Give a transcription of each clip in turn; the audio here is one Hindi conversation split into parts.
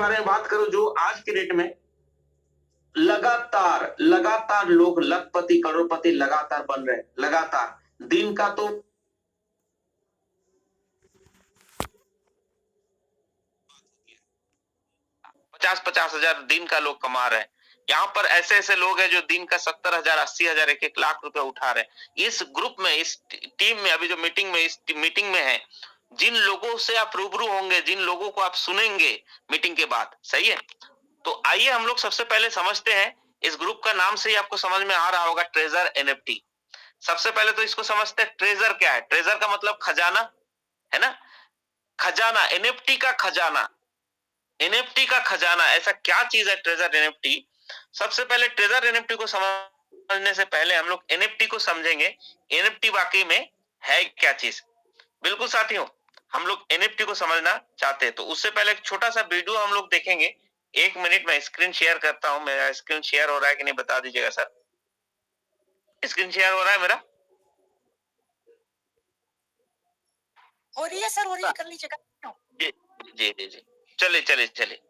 बारे में बात करूं जो आज के डेट में लगातार लगातार लोग लखपति करोड़पति लगातार बन रहे हैं, लगातार दिन का तो 50-50 हजार दिन का लोग कमा रहे हैं। यहाँ पर ऐसे ऐसे लोग हैं जो दिन का 70,000 80,000 1-1 लाख रुपए उठा रहे हैं। इस ग्रुप में, इस टीम में, अभी जो मीटिंग में है, जिन लोगों से आप रूबरू होंगे, जिन लोगों को आप सुनेंगे मीटिंग के बाद, सही है? तो आइए हम लोग सबसे पहले समझते हैं। इस ग्रुप का नाम से ही आपको समझ में आ रहा होगा, ट्रेजर एनएफटी। सबसे पहले तो इसको समझते हैं, ट्रेजर क्या है? ट्रेजर का मतलब खजाना, है ना? खजाना, एनएफटी का खजाना। एनएफटी का खजाना, ऐसा क्या चीज है ट्रेजर एनएफटी? सबसे पहले ट्रेजर एनएफटी को समझने से पहले हम लोग एनएफटी को समझेंगे। एनएफटी वाकई में है क्या चीज? बिल्कुल साथियों, हम लोग एनएफटी को समझना चाहते हैं तो उससे पहले एक छोटा सा वीडियो हम लोग देखेंगे। 1 मिनट में स्क्रीन शेयर करता हूं। मेरा स्क्रीन शेयर हो रहा है कि नहीं बता दीजिएगा सर। स्क्रीन शेयर हो रहा है मेरा? हो रही है सर, हो रही है, कर लीजिएगा। जी जी जी जी, चलिए चलिए चलिए,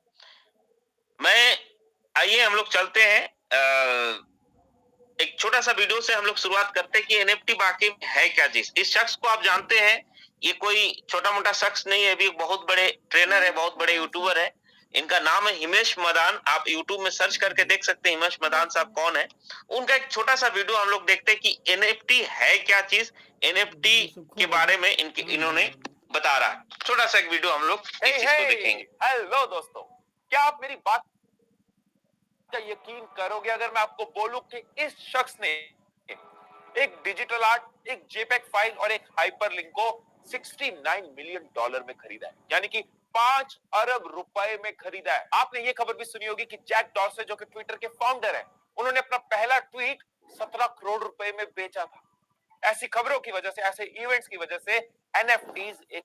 मैं आइए हम लोग चलते हैं। एक छोटा सा वीडियो से हम लोग शुरुआत करते हैं कि एनएफटी वाकई में है क्या चीज। इस शख्स को आप जानते हैं, ये कोई छोटा मोटा शख्स नहीं है, भी बहुत बड़े ट्रेनर है, बहुत बड़े यूट्यूबर है। इनका नाम है हिमेश मदान। आप यूट्यूब में सर्च करके देख सकते हैं हिमेश मदान साहब कौन है। उनका एक छोटा सा वीडियो हम लोग देखते हैं कि एनएफटी है क्या चीज, एनएफटी के बारे में इन्होंने बता रहा है। छोटा सा एक वीडियो हम लोग इस चीज को देखेंगे। हेलो दोस्तों, क्या आप मेरी बात का यकीन करोगे अगर मैं आपको बोलूं कि इस शख्स ने एक डिजिटल आर्ट, एक जेपेग फाइल और एक हाइपरलिंक को $69 मिलियन में खरीदा है, यानी कि 5 अरब रुपए में खरीदा है। आपने ये खबर भी सुनी होगी कि जैक डॉर्से, जो कि ट्विटर के फाउंडर है, उन्होंने अपना पहला ट्वीट 17 करोड़ रुपए में बेचा था। ऐसी खबरों की वजह से, ऐसे इवेंट्स की वजह से एनएफटीज एक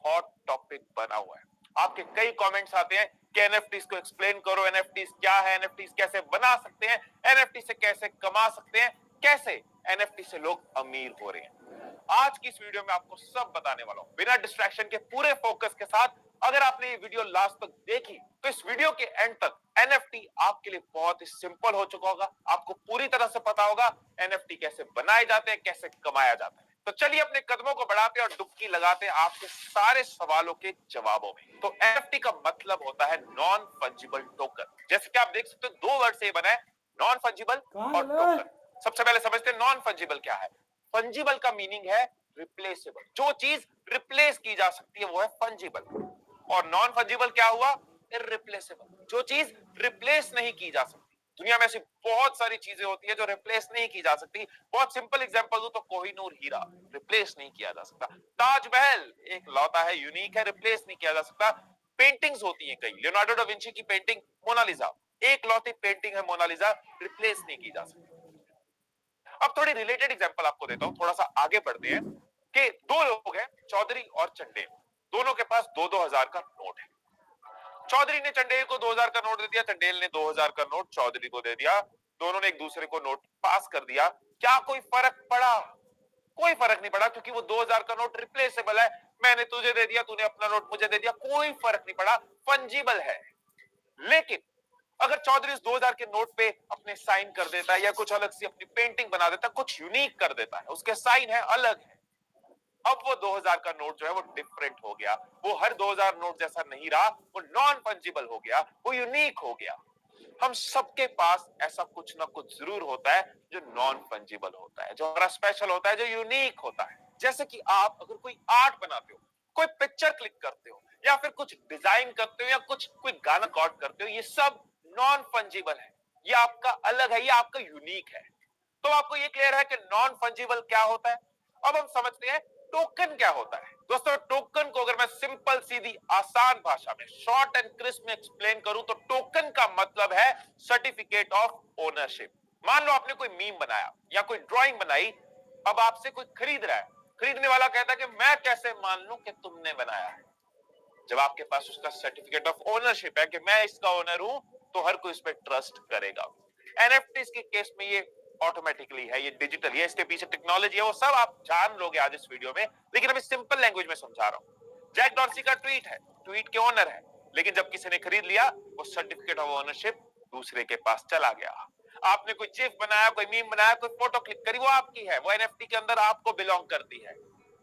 हॉट टॉपिक बना हुआ है। आपके कई कमेंट्स आते हैं कि एनएफटीज को एक्सप्लेन करो, एनएफटीज क्या है, एनएफटीज कैसे बना सकते हैं, एनएफटी से कैसे कमा सकते हैं, कैसे एनएफटी से लोग अमीर हो रहे हैं। आज की इस वीडियो में आपको सब बताने वाला हूं, बिना डिस्ट्रैक्शन के, पूरे फोकस के साथ। अगर आपने ये वीडियो लास्ट तक देखी तो इस वीडियो के एंड तक एनएफटी आपके लिए बहुत ही सिंपल हो चुका होगा। आपको पूरी तरह से पता होगा एनएफटी कैसे बनाए जाते हैं, कैसे कमाया जाता है। तो चलिए अपने कदमों को बढ़ाते और डुबकी लगाते आपके सारे सवालों के जवाबों में। तो एनएफटी का मतलब होता है नॉन फंजिबल टोकन। जैसे कि आप देख सकते हो, 2 वर्ड से बना है, नॉन फंजिबल और टोकन। सबसे पहले समझते हैं नॉन फंजिबल क्या है। फंजिबल का मीनिंग है रिप्लेसेबल, जो चीज रिप्लेस की जा सकती है वो है फंजिबल। और नॉन फंजिबल क्या हुआ? इररिप्लेसेबल, जो चीज रिप्लेस नहीं की जा सकती। दुनिया में ऐसी बहुत सारी चीजें होती है जो रिप्लेस नहीं की जा सकती। बहुत सिंपल एग्जांपल दूं तो कोहिनूर हीरा रिप्लेस नहीं किया जा सकता। ताजमहल एक लौता है, यूनिक है, रिप्लेस नहीं किया जा सकता। पेंटिंग्स होती हैं कई, लियोनार्डो डा विंची की पेंटिंग मोनालिसा एक लौती पेंटिंग है, मोनालिसा रिप्लेस नहीं की जा सकती। अब थोड़ी रिलेटेड एग्जांपल आपको देता हूं, थोड़ा सा आगे बढ़ते हैं कि 2 लोग हैं, चौधरी और चंडेल। दोनों के पास 2-2 हजार का नोट है। चौधरी ने चंडेल को 2000 का नोट दे दिया, चंडेल ने 2000 का नोट चौधरी को दे दिया। दोनों ने एक दूसरे को नोट पास कर दिया। क्या कोई फर्क पड़ा? कोई फर्क नहीं पड़ा, क्योंकि वो 2000 का नोट रिप्लेसेबल है। मैंने तुझे दे दिया, तूने अपना नोट मुझे दे दिया, कोई फर्क नहीं पड़ा, फंजिबल है। लेकिन अगर चौधरी इस 2000 के नोट पे अपने साइन कर देता है या कुछ अलग सी अपनी पेंटिंग बना देता है, कुछ यूनिक कर देता है, उसके साइन है, अलग है, अब वो 2000 का नोट जो है वो डिफरेंट हो गया। वो हर 2000 नोट जैसा नहीं रहा, वो नॉन फंजिबल हो गया, वो यूनिक हो गया। हम सबके पास ऐसा कुछ ना कुछ जरूर होता है जो नॉन फंजिबल होता है, जो हमारा स्पेशल होता है, जो यूनिक होता है। जैसे कि आप अगर कोई आर्ट बनाते हो, कोई पिक्चर क्लिक करते हो, या फिर कुछ डिजाइन करते हो, या कोई गाना रिकॉर्ड करते हो, ये सब नॉन फंजिबल है, ये आपका अलग है, ये आपका यूनिक है। तो आपको ये क्लियर है कि नॉन फंजिबल क्या होता है। अब हम समझते हैं टोकन क्या होता है। दोस्तों, टोकन को अगर मैं सिंपल सीधी आसान भाषा में, शॉर्ट एंड क्रिस्प में एक्सप्लेन करूं तो टोकन का मतलब है सर्टिफिकेट ऑफ ओनरशिप। मान लो आपने कोई मीम बनाया या कोई ड्राइंग बनाई, अब आपसे कोई खरीद रहा है। खरीदने वाला कहता है कि मैं कैसे मान लूं कि तुमने बनाया है। जब आपके पास उसका सर्टिफिकेट ऑफ ओनरशिप है कि मैं इसका ओनर हूं, तो हर कोई इस पर ट्रस्ट करेगा। एनएफटीज के केस में ये ऑटोमेटिकली है, ये डिजिटल, ये इसके पीछे टेक्नोलॉजी है, वो सब आप जान लोगे आज इस वीडियो में, लेकिन अभी सिंपल लैंग्वेज में समझा रहा हूं। जैक डॉर्सी का ट्वीट है, ट्वीट के ओनर है, लेकिन जब किसी ने खरीद लिया, वो सर्टिफिकेट ऑफ ओनरशिप दूसरे के पास चला गया। आपने कोई चिप बनाया, कोई मीम बनाया, कोई फोटो क्लिक करी, वो आपकी है, वो एनएफटी के अंदर आपको बिलोंग करती है।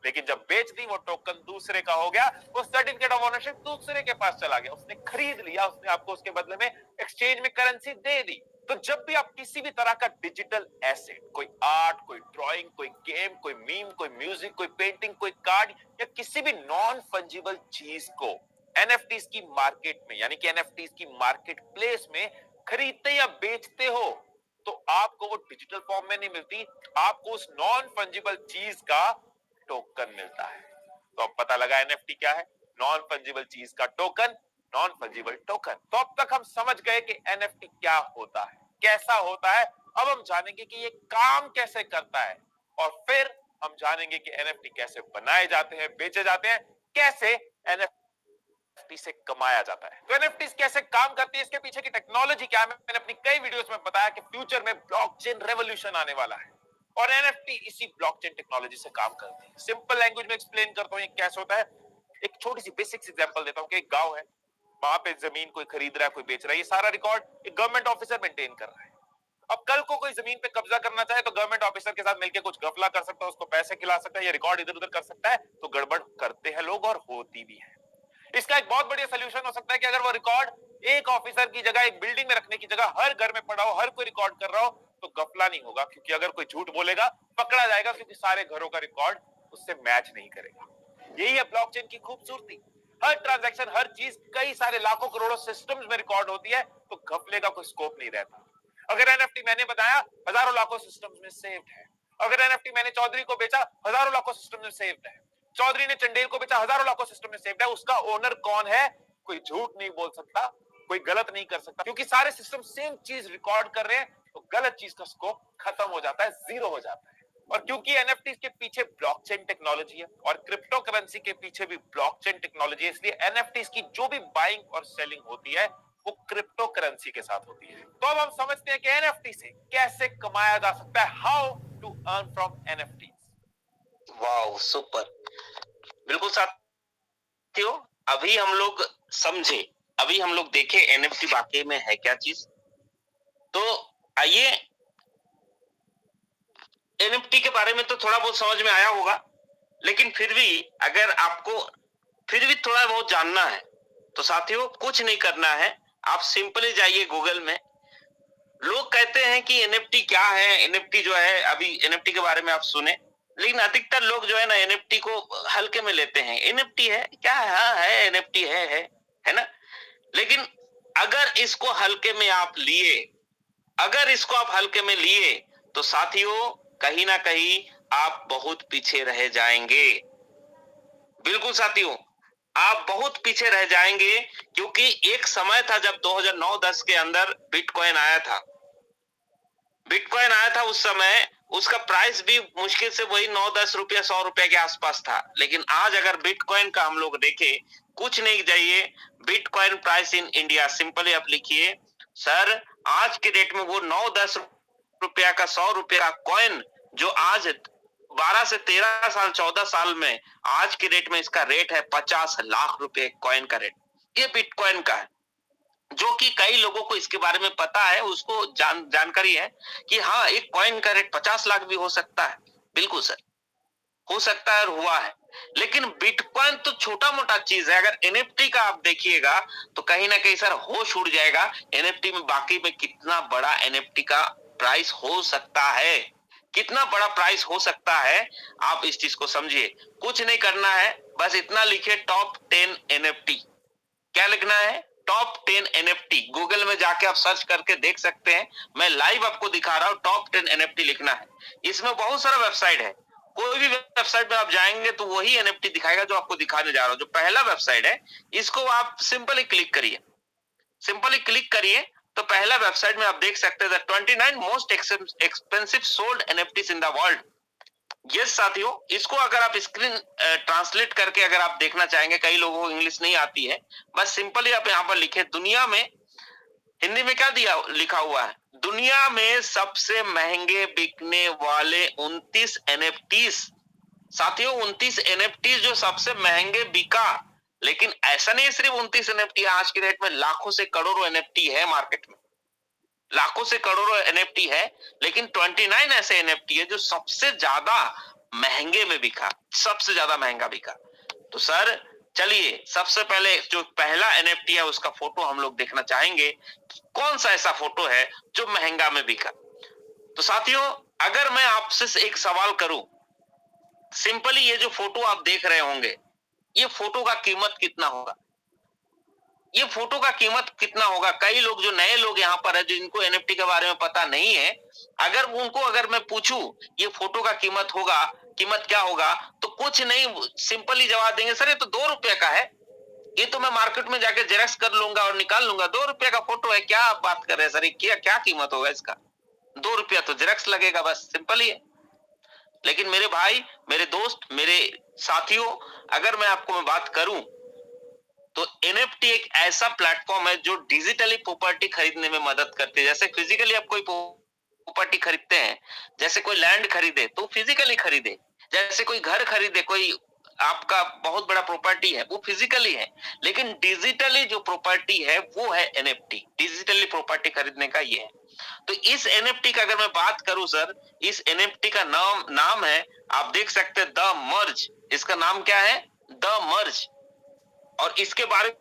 लेकिन जब बेच दी, वो टोकन दूसरे का हो गया, वो सर्टिफिकेट ऑफ ओनरशिप दूसरे के पास चला गया। उसने खरीद लिया, उसने आपको उसके बदले में एक्सचेंज में करेंसी दे दी। तो जब भी आप किसी भी तरह का डिजिटल एसेट, कोई आर्ट, कोई ड्राइंग, कोई गेम, कोई मीम, कोई म्यूजिक, कोई पेंटिंग, कोई कार्ड या किसी भी नॉन फंजिबल चीज को एनएफटीज की मार्केट में, यानी कि एनएफटीज की मार्केट प्लेस में खरीदते या बेचते हो, तो आपको वो डिजिटल फॉर्म में नहीं मिलती, आपको उस नॉन फंजिबल चीज का टोकन मिलता है। तो अब पता लगा एनएफटी क्या है, नॉन फंजिबल चीज का टोकन, नॉन फंजिबल टोकन। तो अब तक हम समझ गए कि एनएफटी क्या होता है, कैसा होता है। अब हम जानेंगे कि ये काम कैसे करता है, और फिर हम जानेंगे कि एनएफटी कैसे बनाए जाते हैं, बेचे जाते हैं, कैसे एनएफटी से कमाया जाता है। तो एनएफटी कैसे काम करती है, इसके पीछे की टेक्नोलॉजी क्या है, मैंने अपनी कई वीडियोस में बताया कि फ्यूचर में ब्लॉकचेन रेवोल्यूशन आने वाला है, और एनएफटी इसी ब्लॉकचेन टेक्नोलॉजी से काम करती है। सिंपल लैंग्वेज में एक्सप्लेन करता हूं ये कैसे होता है। एक छोटी सी बेसिक एग्जांपल देता हूं कि एक गांव है, वहां पे जमीन कोई खरीद रहा है, कोई बेच रहा है, ये सारा रिकॉर्ड एक गवर्नमेंट ऑफिसर मेंटेन कर रहा है। अब कल को कोई जमीन पे कब्जा करना चाहे तो गवर्नमेंट ऑफिसर के साथ मिलकर कुछ गफला कर सकता है, उसको पैसे खिला सकता है, या रिकॉर्ड इधर उधर कर सकता है, तो गड़बड़ करते हैं लोग और होती भी है। इसका एक बहुत बढ़िया सोल्यूशन हो सकता है कि अगर वो रिकॉर्ड एक ऑफिसर की जगह, एक बिल्डिंग में रखने की जगह हर घर में पड़ा हो, हर कोई रिकॉर्ड कर रहा हो, तो गफला नहीं होगा, क्योंकि अगर कोई झूठ बोलेगा पकड़ा जाएगा, क्योंकि सारे घरों का रिकॉर्ड उससे मैच नहीं करेगा। यही है ब्लॉकचेन की खूबसूरती। हर ट्रांजैक्शन, हर चीज कई सारे लाखों करोड़ों सिस्टम्स में रिकॉर्ड होती है, तो घपले का कोई स्कोप नहीं रहता। अगर एनएफटी मैंने बताया, हजारों लाखों सिस्टम्स में सेव्ड है। अगर एनएफटी मैंने चौधरी को बेचा, हजारों लाखों सिस्टम में सेव्ड है। चौधरी ने चंडेल को बेचा, हजारों लाखों सिस्टम में सेव्ड है। उसका ओनर कौन है, कोई झूठ नहीं बोल सकता, कोई गलत नहीं कर सकता, क्योंकि सारे सिस्टम सेम चीज रिकॉर्ड कर रहे हैं, तो गलत चीज का स्कोप खत्म हो जाता है, जीरो हो जाता है। और क्योंकि एनएफटी के पीछे ब्लॉकचेन टेक्नोलॉजी है और क्रिप्टो करेंसी के पीछे भी ब्लॉकचेन टेक्नोलॉजी है, इसलिए एनएफटी की जो भी बाइंग और सेलिंग होती है वो क्रिप्टो करेंसी के साथ होती है। तो अब हम समझते हैं कि एनएफटी से कैसे कमाया जा सकता है, how to earn from NFT. Wow, super. बिल्कुल साथियों, अभी हम लोग समझे, अभी हम लोग देखे एनएफटी वाकई में है क्या चीज। तो आइए, एनएफटी के बारे में तो थोड़ा बहुत समझ में आया होगा, लेकिन फिर भी अगर आपको फिर भी थोड़ा बहुत जानना है तो साथियों कुछ नहीं करना है, आप सिंपली जाइए गूगल में। लोग कहते हैं कि एनएफटी क्या है, एनएफटी जो है, अभी एनएफटी के बारे में आप सुने, लेकिन अधिकतर लोग जो है ना एनएफटी को हल्के में लेते हैं। एनएफटी है क्या है, हाँ है, एनएफटी है ना। लेकिन अगर इसको हल्के में आप लिए, अगर इसको आप हल्के में लिए, तो साथियों कहीं ना कहीं आप बहुत पीछे रह जाएंगे। बिल्कुल साथियों, आप बहुत पीछे रह जाएंगे, क्योंकि एक समय था जब 2009-10 के अंदर बिटकॉइन आया था। बिटकॉइन आया था उस समय, उसका प्राइस भी मुश्किल से वही 9-10 रुपया, 100 रुपया के आसपास था। लेकिन आज अगर बिटकॉइन का हम लोग देखें, कुछ नहीं चाहिए, bitcoin price in India, simply आप लिखिए सर, आज के डेट में वो 9-10 रुपया का, 100 रुपया का कॉइन जो आज 12 से 13 साल, 14 साल में, आज के रेट में इसका रेट है 50 लाख रुपए कॉइन का रेट, ये बिटकॉइन का है। जो कि कई लोगों को इसके बारे में पता है, उसको जानकारी है कि हाँ, एक कॉइन का रेट 50 लाख भी हो सकता है। बिल्कुल सर, हो सकता है और हुआ है। लेकिन बिटकॉइन तो छोटा मोटा चीज है। अगर एनएफटी का आप देखिएगा तो कहीं ना कहीं सर होश उड़ जाएगा, एनएफटी में बाकी में कितना बड़ा एनएफटी का प्राइस हो सकता है, कितना बड़ा प्राइस हो सकता है। आप इस चीज को समझिए, कुछ नहीं करना है, बस इतना लिखिए टॉप 10 एनएफटी। क्या लिखना है? Top 10 NFT. गूगल में जाके आप सर्च करके देख सकते हैं, मैं लाइव आपको दिखा रहा हूं। टॉप 10 एनएफटी लिखना है। इसमें बहुत सारा वेबसाइट है, कोई भी वेबसाइट में आप जाएंगे तो वही एनएफटी दिखाएगा जो आपको दिखाने जा रहा हूं। जो पहला वेबसाइट है, इसको आप सिंपली क्लिक करिए, सिंपली क्लिक करिए, तो पहला वेबसाइट में आप देख सकते हैं 29 most expensive sold NFTs in the world. Yes साथियों, इसको अगर आप स्क्रीन ट्रांसलेट करके अगर आप देखना चाहेंगे, कई लोगों को इंग्लिश नहीं आती है, बस सिंपली आप यहाँ पर लिखे, दुनिया में, हिंदी में क्या दिया लिखा हुआ है, दुनिया में सबसे महंगे बिकने वाले 29 एनएफटीज। साथियों 29 एनएफटीज जो सबसे महंगे बिका, लेकिन ऐसा नहीं है सिर्फ 29 एनएफटी, आज के डेट में लाखों से करोड़ों एनएफटी है मार्केट में, लाखों से करोड़ों एनएफटी है, लेकिन 29 ऐसे एनएफटी है जो सबसे ज्यादा महंगे में बिका, सबसे ज्यादा महंगा बिका। तो सर चलिए सबसे पहले जो पहला एनएफटी है उसका फोटो हम लोग देखना चाहेंगे, कौन सा ऐसा फोटो है जो महंगा में बिका। तो साथियों, अगर मैं आपसे एक सवाल करूं, सिंपली ये जो फोटो आप देख रहे होंगे, ये फोटो का कीमत कितना होगा? ये फोटो का कीमत कितना होगा? कई लोग, जो नए लोग यहाँ पर है, जिनको एनएफटी के बारे में पता नहीं है, अगर मैं पूछूं ये फोटो का कीमत क्या होगा, तो कुछ नहीं, सिंपली जवाब देंगे, सर ये तो 2 रुपए का है, ये तो मैं मार्केट में जाके जेरॉक्स कर लूंगा और निकाल लूंगा, 2 रुपए का फोटो है, क्या आप बात कर रहे हैं सर, ये क्या कीमत होगा इसका? 2 रुपया तो जेरॉक्स लगेगा, बस सिंपल ही है। लेकिन मेरे भाई, मेरे दोस्त, मेरे साथियों, अगर मैं बात करूं, तो एनएफटी एक ऐसा प्लेटफॉर्म है जो डिजिटली प्रॉपर्टी खरीदने में मदद करते हैं। जैसे फिजिकली आप कोई प्रॉपर्टी खरीदते हैं, जैसे कोई लैंड खरीदे तो फिजिकली खरीदे, जैसे कोई घर खरीदे, कोई आपका बहुत बड़ा प्रॉपर्टी है, वो फिजिकली है, लेकिन डिजिटली जो प्रॉपर्टी है वो है एनएफटी। डिजिटली प्रॉपर्टी खरीदने का ये है। तो इस एनएफटी का अगर मैं बात करूं सर, इस एनएफटी का नाम है, आप देख सकते हैं, द मर्ज। इसका नाम क्या है? The merge. और इसके बारे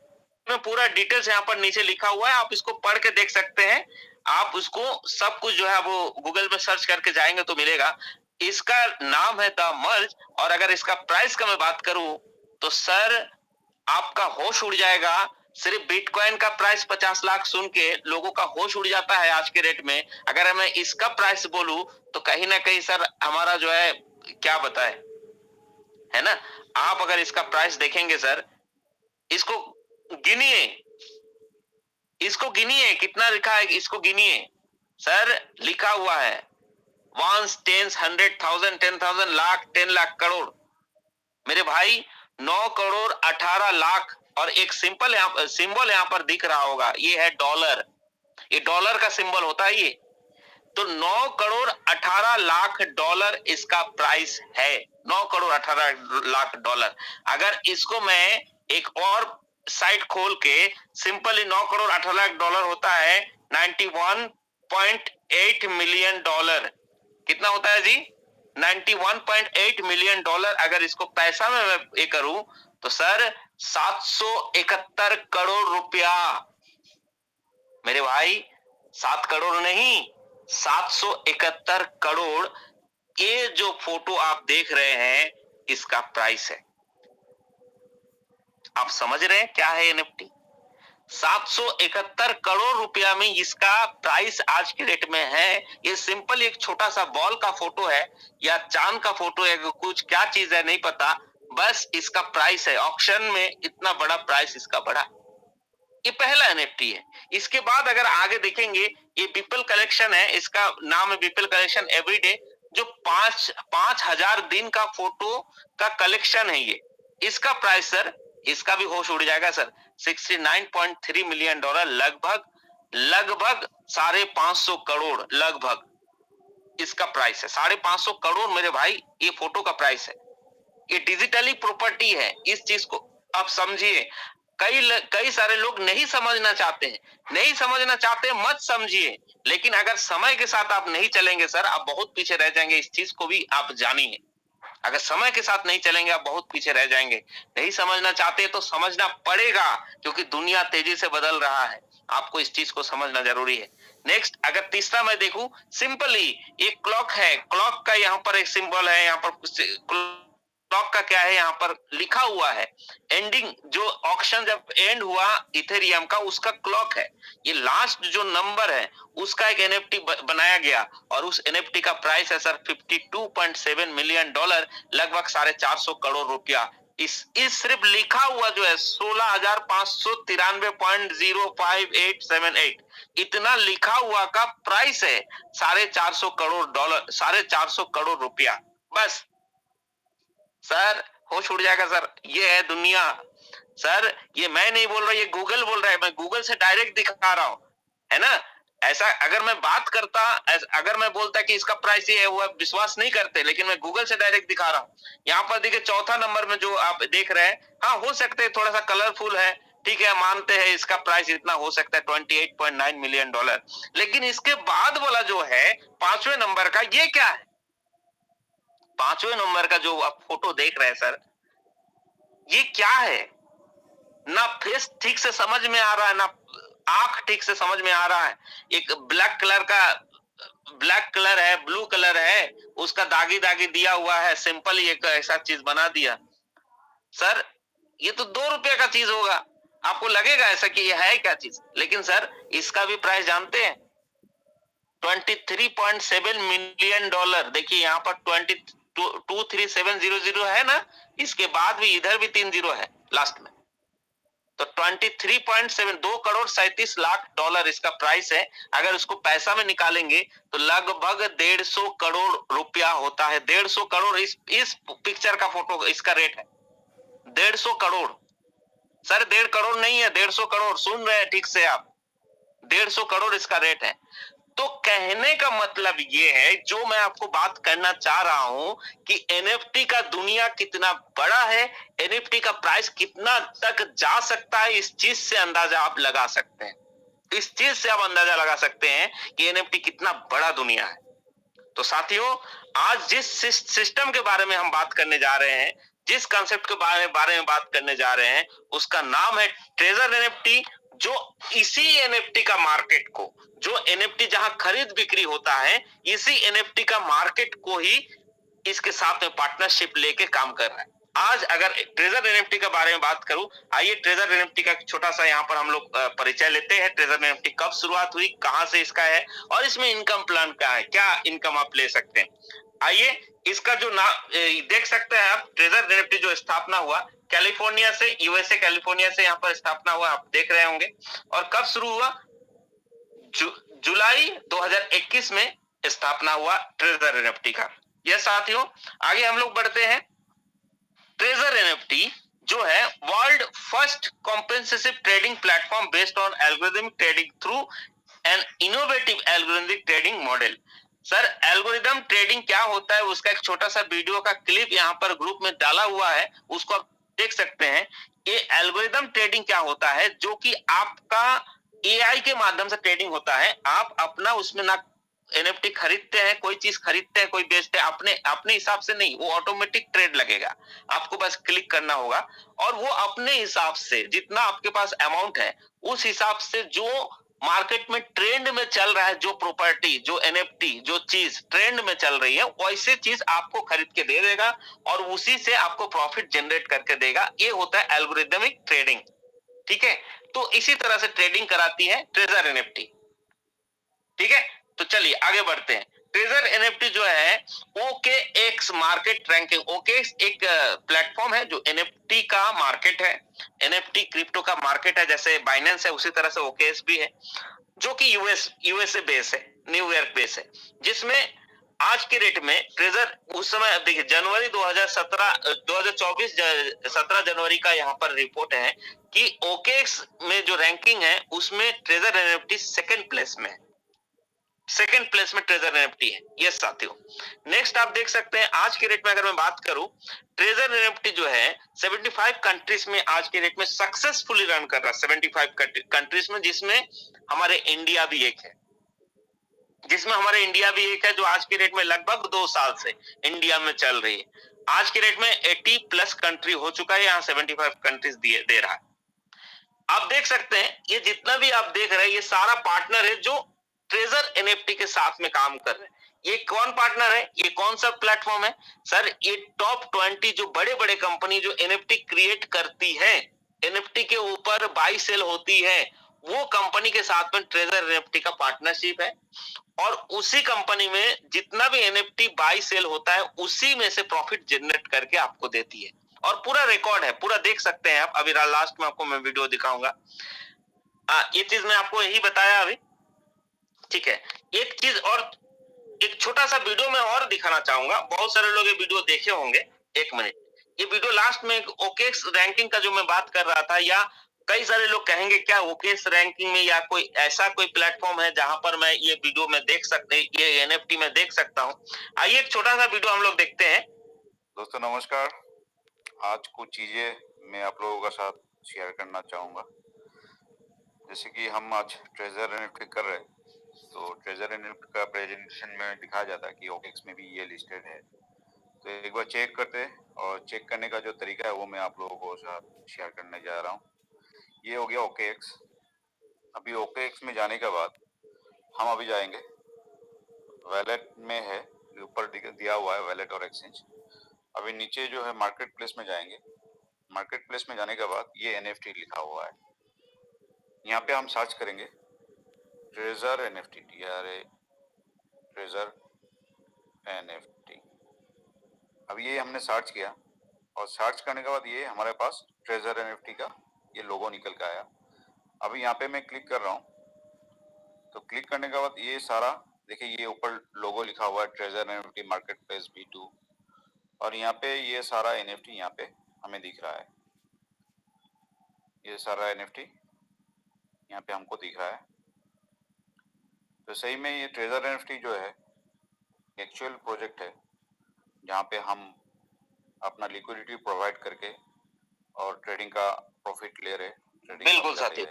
में पूरा डिटेल्स यहाँ पर नीचे लिखा हुआ है, आप इसको पढ़ के देख सकते हैं। आप उसको सब कुछ जो है वो गूगल में सर्च करके जाएंगे तो मिलेगा। इसका नाम है द मर्ज। और अगर इसका प्राइस का मैं बात करूं, तो सर आपका होश उड़ जाएगा। सिर्फ बिटकॉइन का प्राइस 50 लाख सुन के लोगों का होश उड़ जाता है आज के रेट में। अगर मैं इसका प्राइस बोलूं तो कहीं ना कहीं सर हमारा जो है, क्या बताए, है ना। आप अगर इसका प्राइस देखेंगे सर, इसको गिनिए, कितना लिखा है, इसको गिनिए सर। लिखा हुआ है 1, 10, 100,000, 10,000, लाख, 10 लाख, करोड़। मेरे भाई 9 करोड़ 18 लाख। और एक सिंबल यहाँ पर दिख रहा होगा, ये है डॉलर। ये डॉलर का सिंबल होता है ये। तो 9 करोड़ 18 लाख डॉलर इसका प्राइस है। 9 करोड़ 18 लाख डॉलर। अगर इसको मैं एक और साइट खोल के, सिंपली 9 करोड़ 18 लाख डॉलर होता है 91.8 मिलियन डॉलर। कितना होता है जी? 91.8 मिलियन डॉलर। अगर इसको पैसा में मैं ये करूं तो सर 771 करोड़ रुपया। मेरे भाई 7 करोड़ नहीं, 771 करोड़। ये जो फोटो आप देख रहे हैं इसका प्राइस है। आप समझ रहे हैं क्या है एनएफटी? 771 करोड़ रुपया में इसका प्राइस आज के डेट में है। ये सिंपल एक छोटा सा बॉल का फोटो है या चांद का फोटो है, कुछ क्या चीज है नहीं पता, बस इसका प्राइस है। ऑक्शन में इतना बड़ा प्राइस इसका बढ़ा। ये पहला एनएफटी है। इसके बाद अगर आगे देखेंगे, ये पीपल कलेक्शन है, इसका नाम है पीपल कलेक्शन एवरीडे, जो 5,000 दिन का फोटो का कलेक्शन है ये। इसका प्राइस सर, इसका भी होश उड़ जाएगा सर, 69.3 मिलियन डॉलर, लगभग 550 करोड़ लगभग इसका प्राइस है। 550 करोड़ मेरे भाई, ये फोटो का प्राइस है। ये डिजिटली प्रॉपर्टी है, इस चीज को आप समझिए। कई सारे लोग नहीं समझना चाहते, मत समझिए। लेकिन अगर समय के साथ आप नहीं चलेंगे सर, आप बहुत पीछे रह जाएंगे। इस चीज को भी आप जानिए। अगर समय के साथ नहीं चलेंगे आप बहुत पीछे रह जाएंगे। नहीं समझना चाहते तो समझना पड़ेगा, क्योंकि दुनिया तेजी से बदल रहा है। आपको इस चीज को समझना जरूरी है। नेक्स्ट, अगर तीसरा मैं देखूं, सिंपली एक क्लॉक है। क्लॉक का यहाँ पर एक सिंबल है, यहाँ पर क्लॉक का क्या है, यहाँ पर लिखा हुआ है एंडिंग। जो ऑक्शन जब एंड हुआ इथेरियम का, उसका क्लॉक है। ये लास्ट जो नंबर है उसका एक एनएफटी बनाया गया, और उस एनएफटी का प्राइस है सर 52.7 मिलियन डॉलर, लगभग 450 करोड़ रुपया। इस सिर्फ लिखा हुआ जो है 16,593.05878, इतना लिखा हुआ का प्राइस है 450 करोड़ डॉलर, 450 करोड़ रुपया। बस सर होश उड़ जाएगा सर। ये है दुनिया सर। ये मैं नहीं बोल रहा, ये गूगल बोल रहा है। मैं गूगल से डायरेक्ट दिखा रहा हूं, है ना। ऐसा अगर मैं बात करता, अगर मैं बोलता कि इसका प्राइस ये है, वो आप विश्वास नहीं करते, लेकिन मैं गूगल से डायरेक्ट दिखा रहा हूँ। यहाँ पर देखिए चौथा नंबर में जो आप देख रहे हैं, हाँ हो सकते हैं थोड़ा सा कलरफुल है, ठीक है, मानते हैं इसका प्राइस इतना हो सकता है $28.9 मिलियन, लेकिन इसके बाद वाला जो है 5वें नंबर का, ये क्या है? 5वें नंबर का जो आप फोटो देख रहे हैं सर, ये क्या है? ना फेस ठीक से समझ में आ रहा है, ना आंख ठीक से समझ में आ रहा है। एक ब्लैक कलर का, ब्लैक कलर है, ब्लू कलर है, उसका दागी दागी दिया हुआ है, सिंपल ही एक ऐसा चीज बना दिया। सर ये तो $2 का चीज होगा, आपको लगेगा ऐसा कि ये है क्या चीज, लेकिन सर इसका भी प्राइस जानते हैं, $23.7 मिलियन। देखिए यहाँ पर 23700 है ना, इसके बाद भी इधर भी 3 जीरो है लास्ट में, तो 23.7, $2,37,00,000 इसका प्राइस है। अगर इसको पैसा में निकालेंगे तो लगभग 150 करोड़ रुपया होता है। 150 करोड़ इस पिक्चर का फोटो, इसका रेट है 150 करोड़। सर 1.5 करोड़ नहीं है, 150 करोड़, सुन रहे हैं ठीक से आप, 150 करोड़ इसका रेट है। तो कहने का मतलब ये है, जो मैं आपको बात करना चाह रहा हूं कि एनएफटी का दुनिया कितना बड़ा है, एनएफटी का प्राइस कितना तक जा सकता है, इस चीज से अंदाजा आप लगा सकते हैं। इस चीज से आप अंदाजा लगा सकते हैं कि एनएफटी कितना बड़ा दुनिया है। तो साथियों, आज जिस सिस्टम के बारे में हम बात करने जा रहे हैं, जिस कंसेप्ट के बारे में बात करने जा रहे हैं, उसका नाम है ट्रेजर एनएफटी, जो इसी एनएफटी का मार्केट को, जो एनएफटी जहां खरीद बिक्री होता है, इसी एनएफटी का मार्केट को ही इसके साथ में पार्टनरशिप लेके काम कर रहा है। आज अगर ट्रेजर एनएफटी के बारे में बात करूं, आइए ट्रेजर एनएफटी का छोटा सा यहाँ पर हम लोग परिचय लेते हैं। ट्रेजर एनएफटी कब शुरुआत हुई, कहां से इसका है, और इसमें इनकम प्लान क्या है, क्या इनकम आप ले सकते हैं। आइए, इसका जो नाम देख सकते हैं आप, ट्रेजर एनएफटी जो स्थापना हुआ कैलिफोर्निया से, यूएसए कैलिफोर्निया से यहाँ पर स्थापना हुआ, आप देख रहे होंगे। और कब शुरू हुआ? जुलाई 2021 में स्थापना हुआ ट्रेजर एनएफटी का। यह साथियों, आगे हम लोग बढ़ते हैं। ट्रेजर एनएफटी जो है world first comprehensive trading platform based on algorithmic trading through an innovative algorithmic trading model. Sir algorithm trading क्या होता है, उसका एक छोटा सा वीडियो का क्लिप यहाँ पर ग्रुप में डाला हुआ है, उसको आप देख सकते हैं। ये एल्गोरिदम ट्रेडिंग क्या होता है, जो कि आपका एआई के माध्यम से ट्रेडिंग होता है। आप अपना उसमें ना एनएफटी खरीदते हैं, कोई चीज खरीदते हैं, कोई बेचते हैं, अपने हिसाब से नहीं, वो ऑटोमेटिक ट्रेड लगेगा। आपको बस क्लिक करना होगा और वो अपने हिसाब से, जितना आपके पास अमाउंट है उस हिसाब से, जो मार्केट में ट्रेंड में चल रहा है, जो प्रॉपर्टी, जो एनएफटी, जो चीज ट्रेंड में चल रही है, वैसे चीज आपको खरीद के दे देगा और उसी से आपको प्रॉफिट जनरेट करके देगा। ये होता है एल्गोरिदमिक ट्रेडिंग, ठीक है। तो इसी तरह से ट्रेडिंग कराती है ट्रेजर एनएफटी, ठीक है। तो चलिए आगे बढ़ते हैं। ट्रेजर एनएफटी जो है OKX मार्केट रैंकिंग, OKX एक प्लेटफॉर्म है जो एनएफटी का मार्केट है, एनएफटी क्रिप्टो का मार्केट है, जैसे बाइनेंस है उसी तरह से OKX भी है, जो कि यूएसए बेस है, न्यूयॉर्क बेस है, जिसमें आज के रेट में ट्रेजर, उस समय देखिए जनवरी 2024 17 जनवरी का यहाँ पर रिपोर्ट है कि OKX में जो रैंकिंग है उसमें ट्रेजर एनएफटी सेकंड प्लेस में है, सेकंड प्लेस में ट्रेजर एनएफटी है। यस साथियों, नेक्स्ट आप देख सकते हैं, आज के रेट में अगर मैं बात करूं, ट्रेजर एनएफटी जो है 75 कंट्रीज में आज के रेट में सक्सेसफुली रन कर रहा है, 75 कंट्रीज में, जिसमें हमारे इंडिया भी एक है, जो आज के रेट में लगभग 2 साल से इंडिया में चल रही है। आज के रेट में 80 प्लस कंट्री हो चुका है, यहाँ 75 कंट्रीज दे रहा है। आप देख सकते हैं, ये जितना भी आप देख रहे हैं, ये सारा पार्टनर है जो ट्रेजर एनएफटी के साथ में काम कर रहे हैं। ये कौन पार्टनर है, ये कौन सा प्लेटफॉर्म है? सर ये टॉप 20 जो बड़े बड़े कंपनी जो एनएफटी क्रिएट करती है, एनएफटी के ऊपर बाई सेल होती है, वो कंपनी के साथ में ट्रेजर एनएफटी का पार्टनरशिप है। और उसी कंपनी में जितना भी एनएफटी बाई सेल होता है, उसी में से प्रॉफिट जनरेट करके आपको देती है। और पूरा रिकॉर्ड है, पूरा देख सकते हैं आप। अभी लास्ट में आपको मैं वीडियो दिखाऊंगा। ये चीज मैं आपको यही बताया अभी, ठीक है। एक चीज और, एक छोटा सा वीडियो में और दिखाना चाहूंगा, बहुत सारे लोग ये वीडियो देखे होंगे। 1 मिनट, ये वीडियो लास्ट में OKX रैंकिंग का जो मैं बात कर रहा था, या कई सारे लोग कहेंगे क्या ओकेएक्स रैंकिंग में या कोई ऐसा कोई प्लेटफॉर्म है जहां पर मैं ये वीडियो में देख सकते, ये एनएफटी में देख सकता हूं। आइए एक छोटा सा वीडियो हम लोग देखते हैं। दोस्तों नमस्कार। आज कुछ चीज़ें मैं आप लोगों के साथ शेयर करना चाहूँगा। जैसे कि हम आज ट्रेजर एनएफटी कर रहे हैं, तो ट्रेजर एनएफटी का प्रेजेंटेशन में दिखाया जाता है कि ओकेएक्स में भी ये लिस्टेड है। तो एक बार चेक करते हैं, और चेक करने का जो तरीका है वो मैं आप लोगों को साथ शेयर करने जा रहा हूँ। ये हो गया ओकेएक्स। अभी ओकेएक्स में जाने के बाद हम अभी जाएंगे वैलेट में, है ऊपर दिया हुआ है वैलेट और एक्सचेंज। अभी नीचे जो है मार्केट प्लेस में जाएंगे। मार्केट प्लेस में जाने के बाद ये एनएफटी लिखा हुआ है, यहाँ पे हम सर्च करेंगे ट्रेजर एनएफटी, ट्रेजर एनएफटी। अब ये हमने सर्च किया, और सर्च करने के बाद ये हमारे पास ट्रेजर एनएफटी का ये लोगो निकल के आया। अभी यहाँ पे मैं क्लिक कर रहा हूँ, तो क्लिक करने के बाद ये सारा देखिए, ये ऊपर लोगो लिखा हुआ है treasure NFT market place V2, और यहाँ पे ये सारा एनएफटी यहाँ पे हमें दिख रहा है। ये सारा एनएफटी यहाँ पे हमको दिख रहा है। तो सही में ये ट्रेजर एनएफटी जो है एक्चुअल प्रोजेक्ट है, जहाँ पे हम अपना लिक्विडिटी प्रोवाइड करके और ट्रेडिंग का प्रॉफिट ले रहे। बिल्कुल साथी,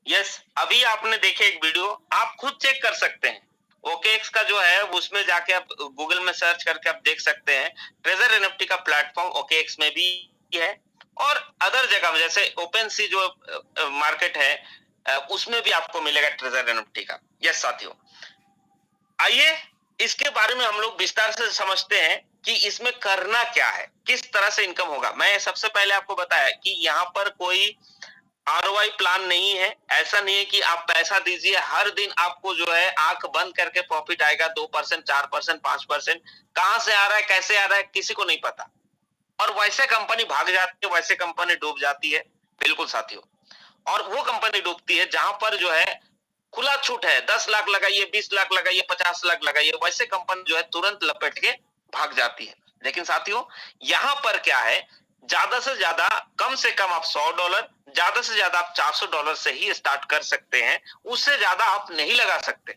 यस अभी आपने देखे एक वीडियो, आप खुद चेक कर सकते हैं। ओकेएक्स का जो है उसमें जाके आप गूगल में सर्च करके आप देख सकते हैं। ट्रेजर एनएफटी का प्लेटफॉर्म ओकेएक्स में भी है, और अदर जगह में जैसे ओपन सी जो मार्केट है उसमें भी आपको मिलेगा ट्रेजर एनएफटी का। यस साथियों, आइए इसके बारे में हम लोग विस्तार से समझते हैं कि इसमें करना क्या है, किस तरह से इनकम होगा। मैं सबसे पहले आपको बताया कि यहाँ पर कोई आरओआई प्लान नहीं है। ऐसा नहीं है कि आप पैसा दीजिए, हर दिन आपको जो है आंख बंद करके प्रॉफिट आएगा 2%, 4%, 5%। कहां से आ रहा है, कैसे आ रहा है, किसी को नहीं पता। और वैसे कंपनी भाग जाती है, वैसे कंपनी डूब जाती है। बिल्कुल साथियों, और वो कंपनी डूबती है जहां पर जो है खुला छूट है, 10 लाख लगाइए, 20 लाख लगाइए, 50 लाख लगाइए, वैसे कंपनी जो है तुरंत लपेट के भाग जाती है। लेकिन साथियों यहां पर क्या है, ज्यादा से ज्यादा, कम से कम आप $100, ज्यादा से ज्यादा आप $400 से ही स्टार्ट कर सकते हैं, उससे ज्यादा आप नहीं लगा सकते।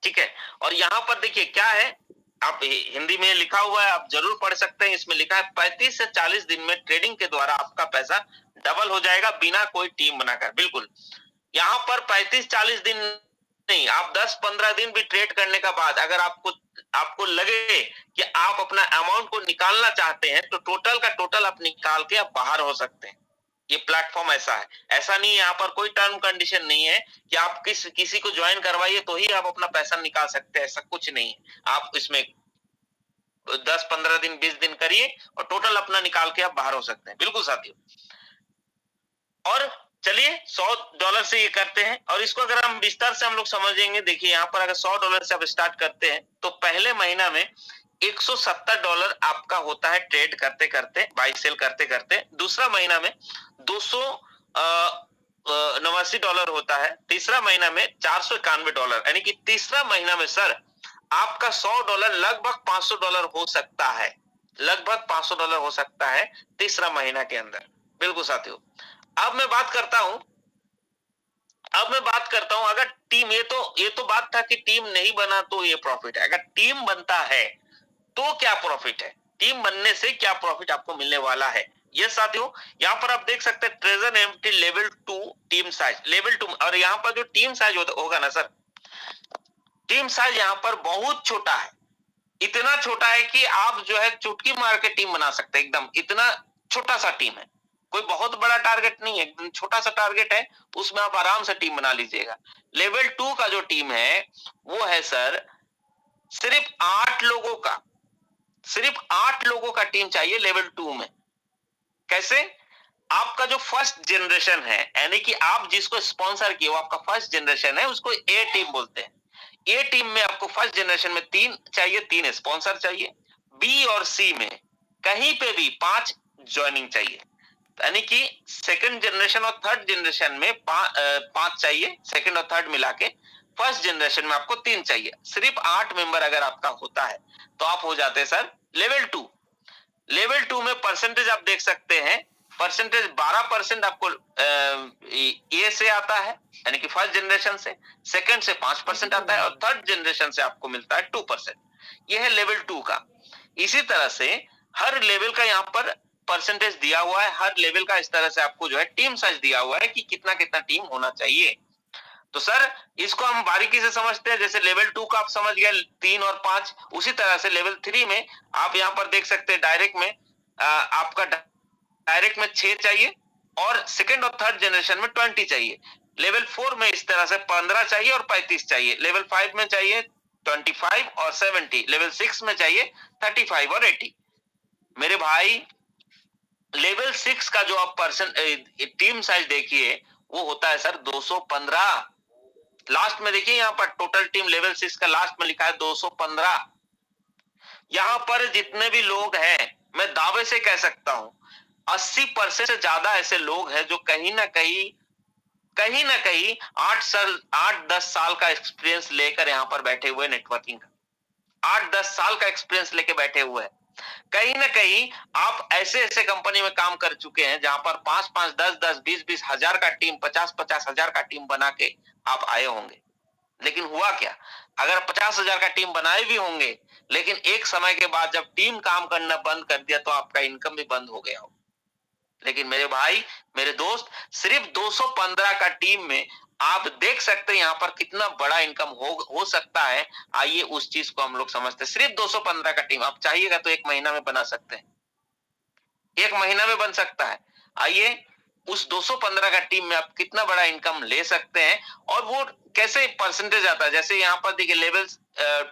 ठीक है, और यहां पर देखिए क्या है, आप हिंदी में लिखा हुआ है, आप जरूर पढ़ सकते हैं। इसमें लिखा है 35 से 40 दिन में ट्रेडिंग के द्वारा आपका पैसा डबल हो जाएगा बिना कोई टीम बनाकर। बिल्कुल, यहाँ पर 35-40 दिन नहीं, आप 10-15 दिन भी ट्रेड करने का बाद अगर आपको लगे कि आप अपना अमाउंट को निकालना चाहते हैं, तो टोटल का टोटल आप निकाल के आप बाहर हो सकते हैं। ये प्लेटफॉर्म ऐसा है, ऐसा नहीं, यहाँ पर कोई टर्म कंडीशन नहीं है कि आप किसी को ज्वाइन करवाइए तो ही आप अपना पैसा निकाल सकते हैं, ऐसा कुछ नहीं है। आप इसमें 10-15 दिन 20 दिन करिए और टोटल अपना निकाल के आप बाहर हो सकते हैं। बिल्कुल साथियों, और चलिए $100 से ये करते हैं, और इसको अगर हम विस्तार से हम लोग समझेंगे। देखिए यहाँ पर अगर $100 से आप स्टार्ट करते हैं तो पहले महीना में $170 आपका होता है ट्रेड करते करते, बाई सेल करते करते। दूसरा महीना में $289 होता है। तीसरा महीना में $491, यानी कि तीसरा महीना में सर आपका $100 लगभग $500 हो सकता है, लगभग $500 हो सकता है तीसरा महीना के अंदर। बिल्कुल साथियों, अब मैं बात करता हूं अगर टीम, ये तो बात था कि टीम नहीं बना तो ये प्रॉफिट है। अगर टीम बनता है तो क्या प्रॉफिट है, टीम बनने से क्या प्रॉफिट आपको मिलने वाला है। ये साथियों यहाँ पर आप देख सकते हैं treasure NFT level 2 team size, level 2, और यहाँ पर जो टीम साइज होगा ना सर, टीम साइज यहाँ पर बहुत छोटा है। इतना छोटा है कि आप जो है चुटकी मार के टीम बना सकते हैं, एकदम इतना छोटा सा टीम है। कोई बहुत बड़ा टारगेट नहीं है, एकदम छोटा सा टारगेट है, उसमें आप आराम से टीम बना लीजिएगा। लेवल 2 का जो टीम है वो है सर सिर्फ 8 लोगों का, सिर्फ 8 लोगों का टीम चाहिए लेवल 2 में। कैसे? आपका जो फर्स्ट जनरेशन है, यानी कि आप जिसको स्पॉन्सर किए वो आपका फर्स्ट जनरेशन है, उसको ए टीम बोलते हैं। ए टीम में आपको फर्स्ट जनरेशन में 3 चाहिए, 3 स्पॉन्सर चाहिए। बी और सी में कहीं पे भी 5 ज्वाइनिंग चाहिए, यानी कि सेकंड जनरेशन और थर्ड जनरेशन में 5 चाहिए, सेकंड और थर्ड मिला के। फर्स्ट जनरेशन में आपको 3 चाहिए। सिर्फ 8 मेंबर अगर आपका होता है तो आप हो जाते हैं सर लेवल 2। लेवल 2 में परसेंटेज आप देख सकते हैं परसेंटेज 12% आपको ए से आता है, यानी कि फर्स्ट जनरेशन से, सेकंड से 5% आता है और थर्ड जनरेशन से आपको मिलता है 2%। यह है लेवल 2 का। इसी तरह से हर लेवल का यहाँ पर परसेंटेज दिया हुआ है, हर लेवल का इस तरह से आपको जो है टीम साइज दिया हुआ है कि कितना कितना टीम होना चाहिए। तो सर इसको हम बारीकी से समझते हैं। जैसे लेवल 2 का आप समझ गए 3 और 5, उसी तरह से लेवल 3 में आप यहाँ पर देख सकते हैं डायरेक्ट में आपका डायरेक्ट में 6 चाहिए और सेकंड और थर्ड जनरेशन में 20 चाहिए। लेवल 4 में इस तरह से 15 चाहिए और 35 चाहिए। लेवल 5 में चाहिए 25 और 70। लेवल 6 में चाहिए 35 और 80। मेरे भाई लेवल 6 का जो आप टीम साइज देखिए वो होता है सर 215। लास्ट में देखिए यहाँ पर टोटल टीम लेवल 6 का लास्ट में लिखा है 215। यहाँ पर जितने भी लोग हैं मैं दावे से कह सकता हूं 80% से ज्यादा ऐसे लोग हैं जो कहीं ना कहीं 8-10 साल का एक्सपीरियंस लेकर यहाँ पर बैठे हुए नेटवर्किंग का 8-10 साल का एक्सपीरियंस लेके बैठे हुए हैं। कहीं ना कहीं आप ऐसे कंपनी में काम कर चुके हैं जहां पर 5-5, 10-10, 20-20 हजार का टीम, 50-50 हजार का टीम बना के आप आए होंगे। लेकिन हुआ क्या, अगर 50 हजार का टीम बनाए भी होंगे लेकिन एक समय के बाद जब टीम काम करना बंद कर दिया तो आपका इनकम भी बंद हो गया हो। लेकिन मेरे भाई मेरे दोस्त सिर्फ 215 का टीम में आप देख सकते हैं यहाँ पर कितना बड़ा इनकम हो सकता है। आइए उस चीज को हम लोग समझते हैं। सिर्फ 215 का टीम आप चाहिएगा तो 1 महीना में बना सकते हैं, 1 महीना में बन सकता है। आइए उस 215 का टीम में आप कितना बड़ा इनकम ले सकते हैं और वो कैसे परसेंटेज आता है। जैसे यहाँ पर देखिए लेवल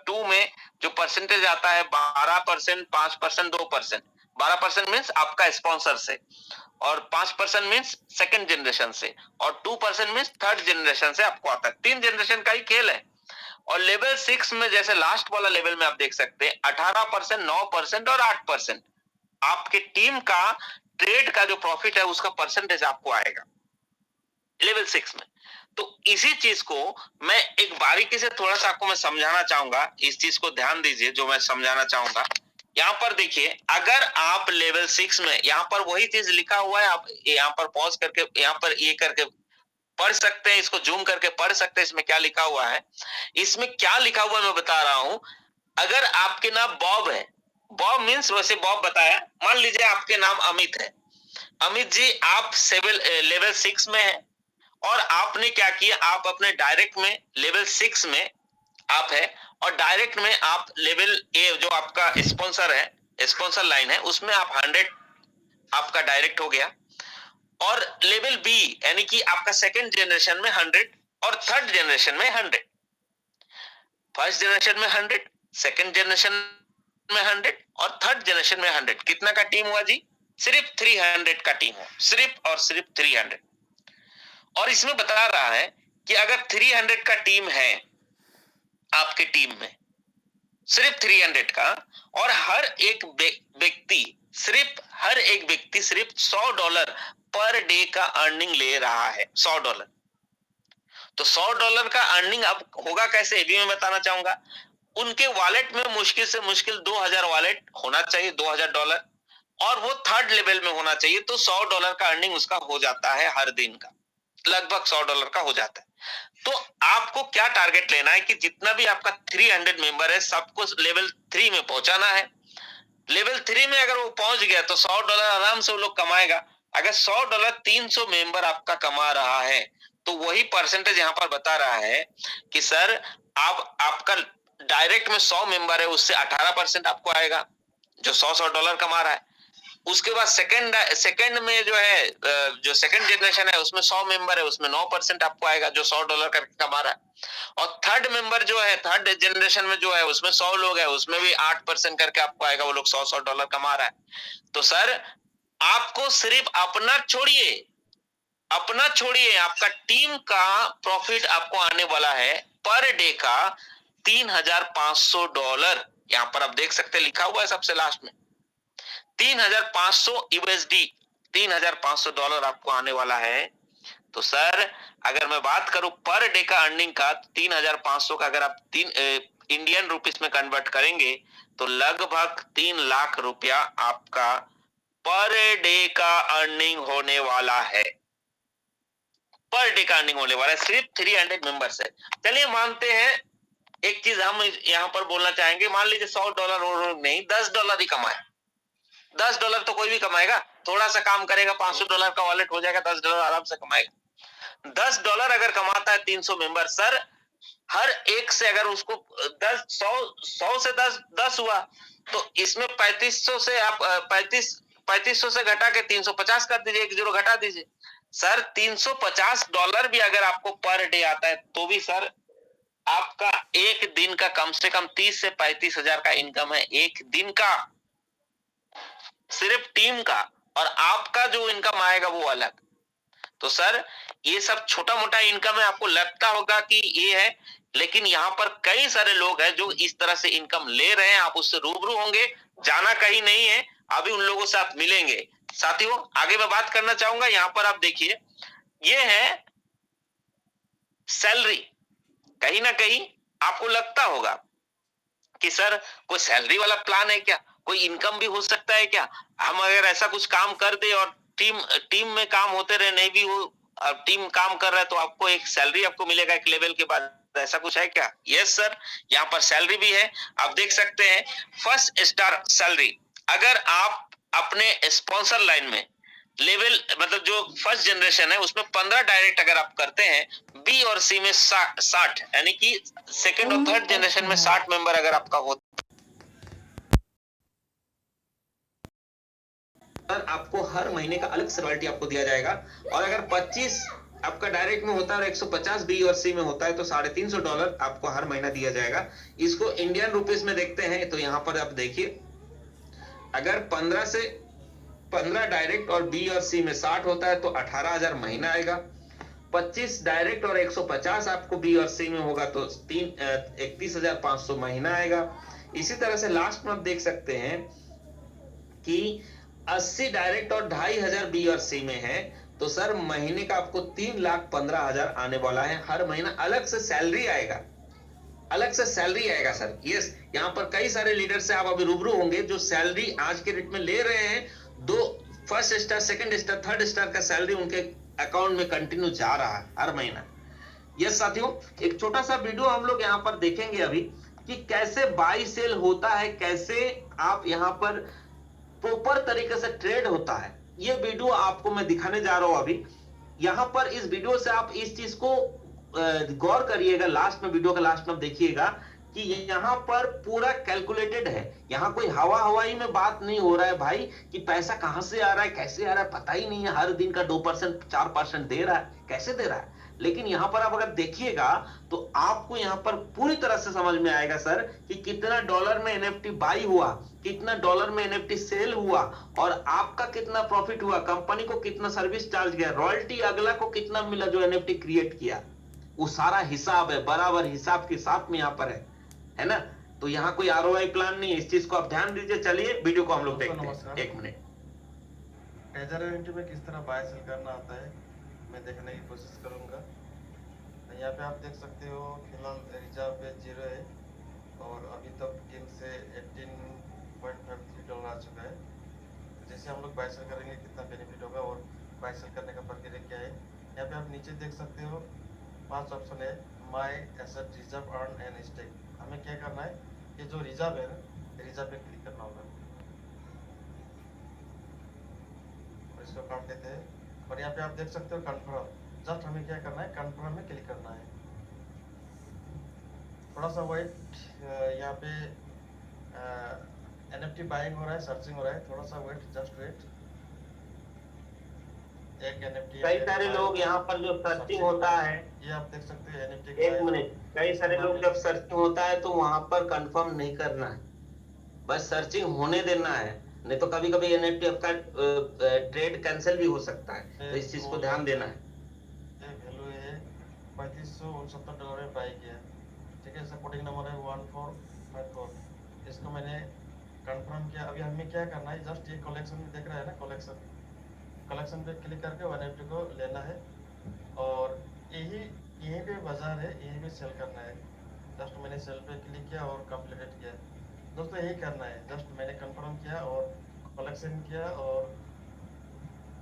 2 में जो परसेंटेज आता है 12%, 5%, 2%। 12% मीन्स आपका स्पॉन्सर से और 5% मीन्स सेकंड जनरेशन से और 2% मीन्स थर्ड जनरेशन से आपको आता है। 3 जनरेशन का ही खेल है। और लेवल 6 में जैसे लास्ट वाला लेवल में आप देख सकते हैं 18%, 9% और 8% आपके टीम का ट्रेड का जो प्रॉफिट है उसका परसेंटेज आपको आएगा लेवल 6 में। तो इसी चीज को मैं एक बारीकी से थोड़ा सा आपको मैं समझाना चाहूंगा। इस चीज को ध्यान दीजिए जो मैं समझाना चाहूंगा। यहाँ पर देखिए अगर आप लेवल 6 में यहाँ पर वही चीज लिखा हुआ है, आप यहाँ पर पॉज करके यहाँ पर ये करके पढ़ सकते हैं, इसको जूम करके पढ़ सकते हैं इसमें क्या लिखा हुआ है। इसमें क्या लिखा हुआ है मैं बता रहा हूं। अगर आपके नाम बॉब है, बॉब मीन्स वैसे बॉब बताया, मान लीजिए आपके नाम अमित है। अमित जी आप लेवल 6 में है और आपने क्या किया, आप अपने डायरेक्ट में लेवल 6 में आप है और डायरेक्ट में आप लेवल ए जो आपका स्पॉन्सर है, स्पॉन्सर लाइन है उसमें आप 100 आपका डायरेक्ट हो गया और लेवल बी यानी कि आपका सेकंड जनरेशन में 100 और थर्ड जनरेशन में 100। फर्स्ट जनरेशन में 100, सेकंड जनरेशन में 100 और थर्ड जनरेशन में 100। कितना का टीम हुआ जी? सिर्फ 300 का टीम हो, सिर्फ और सिर्फ 300। और इसमें बता रहा है कि अगर 300 का टीम है आपके टीम में, सिर्फ 300 का, और हर एक व्यक्ति सिर्फ $100 पर डे का अर्निंग ले रहा है। $100 तो $100 का अर्निंग अब होगा कैसे ये भी मैं बताना चाहूंगा। उनके वॉलेट में मुश्किल से मुश्किल 2000 वॉलेट होना चाहिए, $2000, और वो थर्ड लेवल में होना चाहिए। तो $100 का अर्निंग उसका हो जाता है हर दिन का, लगभग $100 का हो जाता है। तो आपको क्या टारगेट लेना है कि जितना भी आपका 300 मेंबर है सबको लेवल 3 में पहुंचाना है। लेवल 3 में अगर वो पहुंच गया तो $100 आराम से वो लोग कमाएगा। अगर $100 300 मेंबर आपका कमा रहा है तो वही परसेंटेज यहाँ पर बता रहा है कि सर आपका डायरेक्ट में 100 मेंबर है उससे 18% आपको आएगा जो $100 कमा रहा है। उसके बाद सेकंड में जो है जो सेकंड जनरेशन है उसमें 100 मेंबर है उसमें 9% आपको आएगा जो $100 करके कमा रहा है। और थर्ड मेंबर जो है थर्ड जनरेशन में जो है उसमें 100 लोग है उसमें भी 8% करके आपको आएगा, वो लोग $100 कमा रहा है। तो सर आपको सिर्फ अपना छोड़िए आपका टीम का प्रॉफिट आपको आने वाला है पर डे का $3500। यहाँ पर आप देख सकते लिखा हुआ है सबसे लास्ट में 3500 USD, $3500 आपको आने वाला है। तो सर अगर मैं बात करूं पर डे का अर्निंग का 3500 का अगर आप इंडियन रुपीस में कन्वर्ट करेंगे तो लगभग 3 लाख रुपया आपका पर डे का अर्निंग होने वाला है, पर डे का अर्निंग होने वाला है, सिर्फ 300 मेंबर्स है। चलिए मानते हैं, एक चीज हम यहाँ पर बोलना चाहेंगे, मान लीजिए $100 और नहीं $10 ही कमाए, $10 तो कोई भी कमाएगा, थोड़ा सा काम करेगा, $500 का वॉलेट हो जाएगा, $10 आराम से कमाएगा। $10 अगर कमाता है 300 मेंबर, सर हर एक से अगर उसको 100 से 10 हुआ, तो इसमें 3500 से आप 3500 से घटा के 350 कर दीजिए, एक जीरो घटा दीजिए। सर $350 भी अगर आपको पर डे आता है तो भी सर आपका एक दिन का कम से कम 30 से 35 हजार का इनकम है, एक दिन का, सिर्फ टीम का, और आपका जो इनकम आएगा वो अलग। तो सर ये सब छोटा मोटा इनकम है, आपको लगता होगा कि ये है, लेकिन यहाँ पर कई सारे लोग हैं जो इस तरह से इनकम ले रहे हैं, आप उससे रूबरू होंगे, जाना कहीं नहीं है, अभी उन लोगों से आप मिलेंगे। साथियों आगे मैं बात करना चाहूंगा, यहाँ पर आप देखिए ये है सैलरी। कहीं ना कहीं आपको लगता होगा कि सर कोई सैलरी वाला प्लान है क्या, कोई इनकम भी हो सकता है क्या, हम अगर ऐसा कुछ काम कर दे और टीम में काम होते रहे, नहीं भी वो टीम काम कर रहा है तो आपको एक सैलरी आपको मिलेगा एक लेवल के बाद, ऐसा कुछ है क्या? यस सर, यहाँ पर सैलरी भी है, आप देख सकते हैं फर्स्ट स्टार सैलरी। अगर आप अपने स्पॉन्सर लाइन में लेवल, मतलब जो फर्स्ट जनरेशन है उसमें 15 डायरेक्ट अगर आप करते हैं, बी और सी में 60, यानी कि सेकंड और थर्ड जनरेशन में 60 मेंबर अगर आपका होता, आपको हर महीने का अलग से रॉयल्टी आपको दिया जाएगा। और अगर 25 आपका डायरेक्ट में होता है और 150 बी और सी में होता है तो $350 आपको हर महीना दिया जाएगा। इसको इंडियन रुपीस में देखते हैं तो यहाँ पर आप देखिए, अगर 15 डायरेक्ट और बी और सी में 60 होता है तो 18,000 महीना आएगा। 25 डायरेक्ट और 150 आपको बी और सी में होगा तो 31,500 महीना आएगा। इसी तरह से लास्ट में आप देख सकते हैं कि 80 डायरेक्ट और 2,500 बी और सी में है तो सर महीने का आपको 3,15,000 आने वाला है। हर महीना अलग से सैलरी आएगा, अलग से सैलरी आएगा सर। यस, यहाँ पर कई सारे लीडर से आप अभी रूबरू होंगे जो सैलरी आज के रेट में ले रहे हैं, दो first star, second star, third star का सैलरी उनके अकाउंट में कंटिन्यू जा रहा है हर महीना। यस साथियों, एक छोटा सा वीडियो हम लोग यहाँ पर देखेंगे अभी कि कैसे बाई सेल होता है, कैसे आप यहाँ पर प्रॉपर तरीके से ट्रेड होता है। ये वीडियो आपको मैं दिखाने जा रहा हूं अभी। यहां पर इस वीडियो से आप इस चीज को गौर करिएगा, लास्ट में, वीडियो के लास्ट में देखिएगा कि यहाँ पर पूरा कैलकुलेटेड है। यहाँ कोई हवाई में बात नहीं हो रहा है भाई कि पैसा कहां से आ रहा है, कैसे आ रहा है, पता ही नहीं है। हर दिन का 2% 4% दे रहा है, कैसे दे रहा है। लेकिन यहाँ पर आप अगर देखिएगा तो आपको यहाँ पर पूरी तरह से समझ में आएगा सर कि कितना डॉलर में एनएफटी बाई हुआ, कितना डॉलर में एनएफटी सेल हुआ, और आपका कितना प्रॉफिट हुआ, कंपनी को कितना सर्विस चार्ज गया, रॉयल्टी अगला को कितना मिला जो एनएफटी क्रिएट किया। वो सारा हिसाब है, बराबर हिसाब के साथ में यहाँ पर है ना। तो यहाँ कोई आरओआई प्लान नहीं है, इस चीज को आप ध्यान दीजिए। चलिए वीडियो को हम लोग देखते हैं, एक मिनट। ट्रेजर एंट्री में किस तरह बाय सेल करना आता है मैं देखने की कोशिश करूंगा। यहाँ पे आप देख सकते हो फिलहाल रिजर्व पे 0 है और अभी तक टीम से $18.53 आ चुका है। जैसे हम लोग बाय सेल करेंगे कितना बेनिफिट होगा और बाय सेल करने का प्रक्रिया क्या है। यहाँ पे आप नीचे देख सकते हो 5 ऑप्शन है, my asset, reserve, earn and stake. हमें क्या करना है, ये जो रिजर्व है ना, रिजर्व पे क्लिक करना होगा और इसको काट देते हैं। और यहाँ पे आप देख सकते हो कंफर्म, जस्ट हमें क्या करना है, कंफर्म में क्लिक करना है। थोड़ा सा वेट, यहाँ पे एनएफटी बाइंग हो रहा है, सर्चिंग हो रहा है, थोड़ा सा वेट, जस्ट वेट। एक एनएफटी, कई सारे लोग यहाँ पर जो सर्चिंग होता है, ये आप देख सकते हैं एनएफटी। एक मिनट, कई सारे लोग जब सर्चिंग होता है तो वहां पर कंफर्म नहीं करना है, बस सर्चिंग होने देना है, नहीं तो कभी कभी एनएफटी आपका ट्रेड कैंसिल भी हो सकता है, तो इस चीज को ध्यान देना है। वैल्यू है $3569 में बाई किया, ठीक है। सपोर्टिंग नंबर है 1454, इसको मैंने कंफर्म किया। अभी हमें क्या करना है, जस्ट ये कलेक्शन में देख रहा है ना, कलेक्शन पे क्लिक करके 150 को लेना है और यहीं पे बाजार है, यहीं पे सेल करना है। जस्ट मैंने सेल पे क्लिक किया और कंप्लीटेड किया। दोस्तों यही करना है, जस्ट मैंने कंफर्म किया और कलेक्शन किया और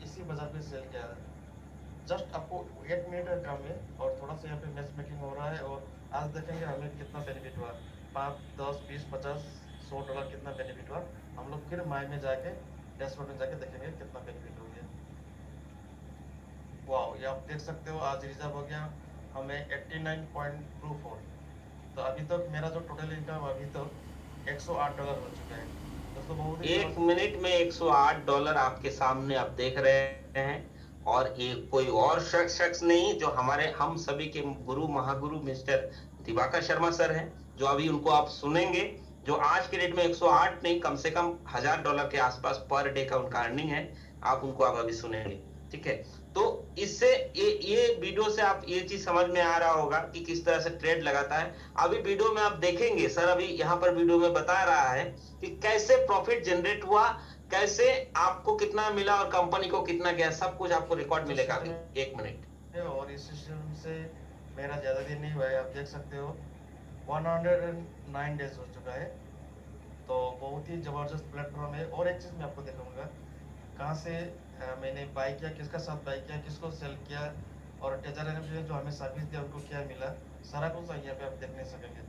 इसी बाजार पे सेल किया। जस्ट आपको 8 मिनट का काम है और थोड़ा सा यहाँ पे मैच मेकिंग हो रहा है और आज देखेंगे हमें कितना बेनिफिट हुआ। 5, 10, 20, 50, $100 कितना बेनिफिट हुआ। हम लोग फिर माई में जाके डैशबोर्ड में जाके देखेंगे कितना बेनिफिट हो गया। वाह, ये आप देख सकते हो आज रिजर्व हो गया हमें 89.24। तो अभी तक मेरा जो टोटल इनकम अभी तक $108 हो चुका है। दोस्तों बहुत ही एक मिनट में $108 आपके सामने आप देख रहे हैं। और ये कोई और शख्स नहीं, जो हमारे हम सभी के गुरु महागुरु मिस्टर दिवाकर शर्मा सर हैं, जो अभी उनको आप सुनेंगे, जो आज के डेट में 108 नहीं, कम से कम $1000 के आसपास पर डे का उनका अर्निंग है। आप उनको आप अभी सुनेंगे, ठीक है। तो इससे ये वीडियो से आप ये चीज समझ में आ रहा होगा कि किस तरह से ट्रेड लगाता है। अभी वीडियो में आप देखेंगे, सर अभी यहाँ पर वीडियो में बता रहा है कि कैसे प्रॉफिट जनरेट हुआ, कैसे आपको कितना मिला और कंपनी को कितना गया, सब कुछ आपको रिकॉर्ड मिलेगा अभी 1 मिनट। और इस सिस्टम से मेरा ज़्यादा दिन नहीं हुआ है, आप देख सकते हो 109 डेज हो चुका है। तो बहुत ही ज़बरदस्त प्लेटफॉर्म है। और एक चीज़ मैं आपको दिखाऊंगा कहाँ से मैंने बाई किया, किसका साथ बाई किया, किसको सेल किया और ट्रेजर एनएफटी जो हमें सर्विस दिया उनको क्या मिला, सारा कुछ यहाँ पे आप देख नहीं सकेंगे।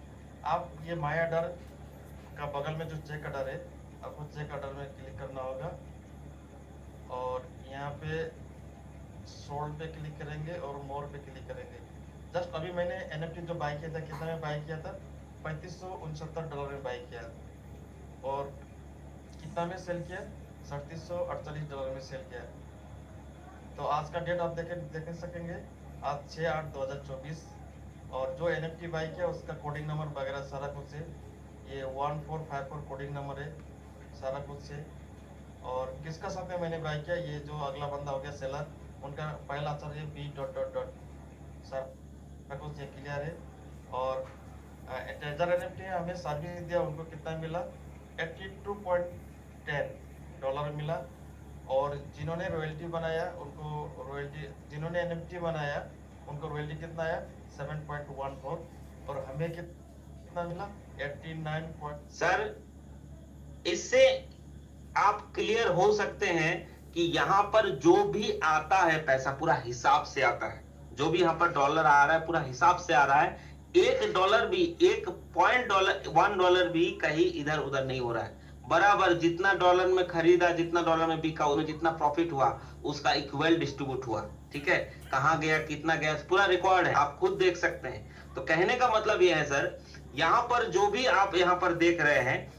आप ये माई ऑर्डर का बगल में जो चेक ऑर्डर है, आपको चेक ऑर्डर में क्लिक करना होगा और यहाँ पे सोल्ड पे क्लिक करेंगे और मोर पे क्लिक करेंगे। जस्ट अभी मैंने एनएफटी जो बाई किया था, कितना में बाई किया था, $3569 में बाई किया और कितना में सेल किया, $3748 में सेल किया। तो आज का डेट आप देख सकेंगे, आज 6/8/2024 और जो एनएफटी बाई किया उसका कोडिंग नंबर वगैरह सारा कुछ है। ये 1454 कोडिंग नंबर है, सारा कुछ है। और किसका साथ में मैंने बाई किया, ये जो अगला बंदा हो गया सेलर, उनका पहला अक्षर है B. सारा कुछ ये क्लियर है। और ट्रेजर एनएफटी हमें सर्विस दिया, उनको कितना मिला, $82.10 मिला। और जिन्होंने रॉयल्टी बनाया उनको रॉयल्टी, जिन्होंने एनएफटी बनाया उनको रॉयल्टी कितना आया, 7.14 और हमें कितना मिला, 89. सर इससे आप क्लियर हो सकते हैं कि यहाँ पर जो भी आता है पैसा पूरा हिसाब से आता है। जो भी यहाँ पर डॉलर आ रहा है पूरा हिसाब से आ रहा है। $1 भी, $1 भी कहीं इधर उधर नहीं हो रहा है। बराबर जितना डॉलर में खरीदा, जितना डॉलर में बिका, उसमें जितना प्रॉफिट हुआ उसका इक्वल डिस्ट्रीब्यूट हुआ, ठीक है। कहाँ गया, कितना गया, पूरा रिकॉर्ड है, आप खुद देख सकते हैं। तो कहने का मतलब यह है सर, यहाँ पर जो भी आप यहाँ पर देख रहे हैं,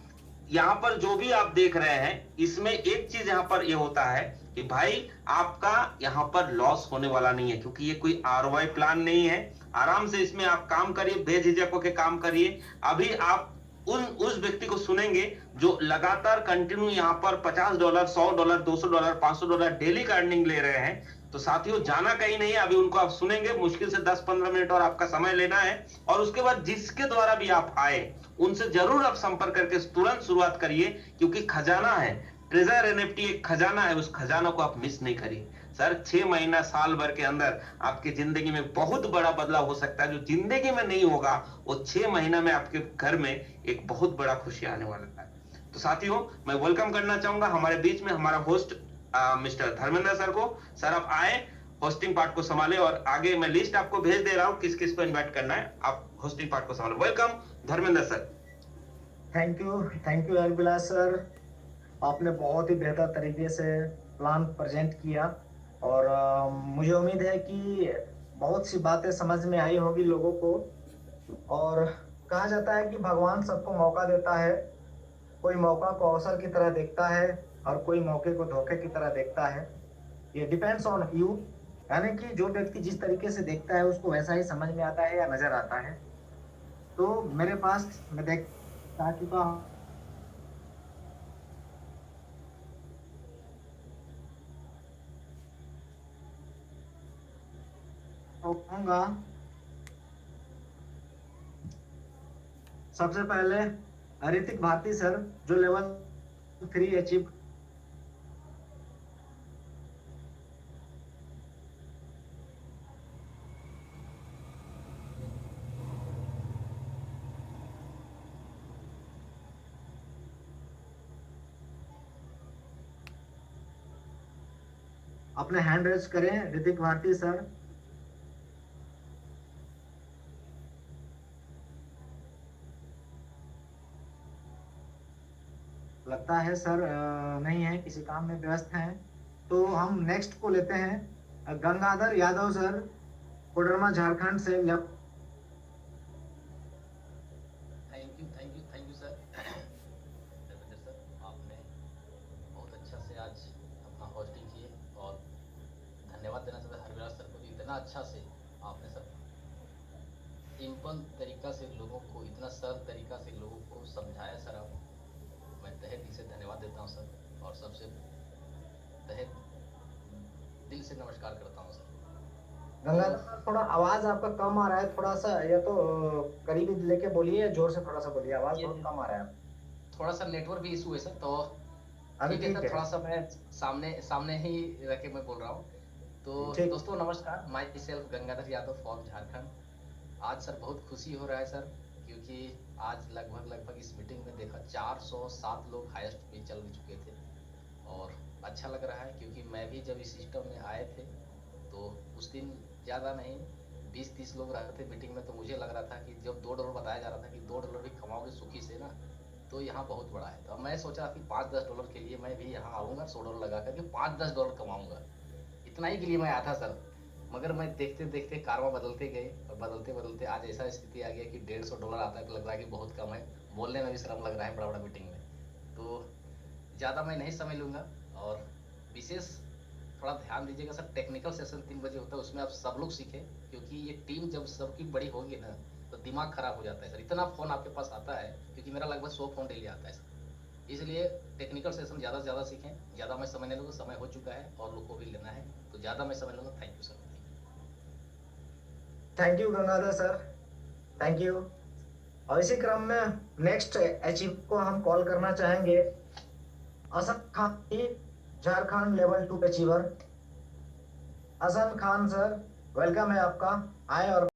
यहाँ पर जो भी आप देख रहे हैं, इसमें एक चीज यहाँ पर ये होता है कि भाई आपका यहाँ पर लॉस होने वाला नहीं है, क्योंकि ये कोई ROI प्लान नहीं है। आराम से इसमें आप काम करिए, बेझिझक होकर काम करिए। अभी आप उस व्यक्ति को सुनेंगे जो लगातार कंटिन्यू यहाँ पर $50, $100, $200, $500 डेली का अर्निंग ले रहे हैं। तो साथियों जाना कहीं नहीं है, अभी उनको आप सुनेंगे। मुश्किल से 10-15 मिनट और आपका समय लेना है और उसके बाद जिसके द्वारा भी आप आए उनसे जरूर आप संपर्क करके तुरंत शुरुआत करिए, क्योंकि खजाना है, ट्रेजर एनएफटी एक खजाना है, उस खजाना को आप मिस नहीं करिए। सर 6 महीना साल भर के अंदर आपकी जिंदगी में बहुत बड़ा बदलाव हो सकता है। जो जिंदगी में नहीं होगा वो 6 महीना में आपके घर में एक बहुत बड़ा खुशी आने वाला है। तो साथियों मैं वेलकम करना चाहूंगा हमारे बीच में हमारा होस्ट मिस्टर धर्मेंद्र सर को। सर आप आए, होस्टिंग पार्ट को संभाले और आगे मैं लिस्ट आपको भेज दे रहा हूँ किस किस को इनवाइट करना है, आप होस्टिंग पार्ट को संभालो। Welcome Dharmendra sir. Thank you Abhilash sir, आपने बहुत ही बेहतर तरीके से प्लान प्रेजेंट किया और मुझे उम्मीद है कि बहुत सी बातें समझ में आई होगी लोगों को। और कहा जाता है कि भगवान सबको मौका देता है, कोई मौका को अवसर की तरह देखता है और कोई मौके को धोखे की तरह देखता है। ये डिपेंड्स ऑन यू, यानी कि जो व्यक्ति जिस तरीके से देखता है उसको वैसा ही समझ में आता है या नजर आता है। तो मेरे पास मैं देख आ चुका हूँ तो कहूँगा सबसे पहले ऋतिक भारती सर जो लेवल 3 अचीव अपने हैंड रेज करें, ऋतिक भारती सर। लगता है सर नहीं है, किसी काम में व्यस्त हैं। तो हम नेक्स्ट को लेते हैं, गंगाधर यादव सर, कोडरमा झारखंड से। Thank you sir. Devendra sir, आपने बहुत अच्छा से आज अपना होस्टिंग किए और धन्यवाद देना चाहता हरविराज सर को भी, इतना अच्छा से आपने सर सिंपल तरीका से लोगों को, इतना सरल तरीका से लोगों को समझाया सर। आप, मैं तहे दिल से धन्यवाद देता हूँ सर, और सबसे तहे दिल से नमस्कार करता हूँ सर। गंगाधर सर, थोड़ा आवाज आपका कम आ रहा है, थोड़ा सा या तो करीब लेके बोलिए, जोर से थोड़ा सा बोलिए, आवाज बहुत कम आ रहा है। थोड़ा सा नेटवर्क भी इशू है सर, तो अभी ठीक है ठीक सर, है। थोड़ा सा मैं सामने ही रह के मैं बोल रहा हूँ। तो ठीक। दोस्तों नमस्कार, my self Gangadhar Yadav from Jharkhand. आज सर बहुत खुशी हो रहा है सर, क्योंकि आज लगभग इस मीटिंग में देखा 407 लोग हाईएस्ट पे चल चुके थे, और अच्छा लग रहा है क्योंकि मैं भी जब इस सिस्टम में आए थे तो उस दिन ज़्यादा नहीं 20-30 लोग रहते थे मीटिंग में, तो मुझे लग रहा था कि जब $2 बताया जा रहा था कि $2 भी कमाओगे सुखी से ना, तो यहाँ बहुत बड़ा है। तो मैं सोचा कि $5-10 के लिए मैं भी यहाँ आऊँगा, $100 लगा करके $5-10 कमाऊँगा, इतना ही के लिए मैं आया था सर। मगर मैं देखते देखते कारवा बदलते गए, और बदलते बदलते आज ऐसा स्थिति आ गया कि $150 आता है तो लग रहा है कि बहुत कम है, बोलने में भी शर्म लग रहा है बड़ा मीटिंग में। तो ज़्यादा मैं नहीं समय लूँगा, और विशेष थोड़ा ध्यान दीजिएगा सर, टेक्निकल सेशन 3 बजे होता है, उसमें आप सब लोग सीखें, क्योंकि ये टीम जब सबकी बड़ी होगी ना तो दिमाग खराब हो जाता है सर। इतना फ़ोन आपके पास आता है, क्योंकि मेरा लगभग 100 फ़ोन डेली आता है सर, इसलिए टेक्निकल सेशन ज़्यादा से ज़्यादा सीखें। ज़्यादा मैं समय नहीं लूँगा, समय हो चुका है और लोग को भी लेना है, तो ज़्यादा मैं समय लूँगा। Thank you sir. Thank you Gangadhar sir, thank you. और इसी क्रम में नेक्स्ट अचीव को हम कॉल करना चाहेंगे, Asad Khan ji, Jharkhand level 2 achiever. Asad Khan sir, welcome है आपका, आए और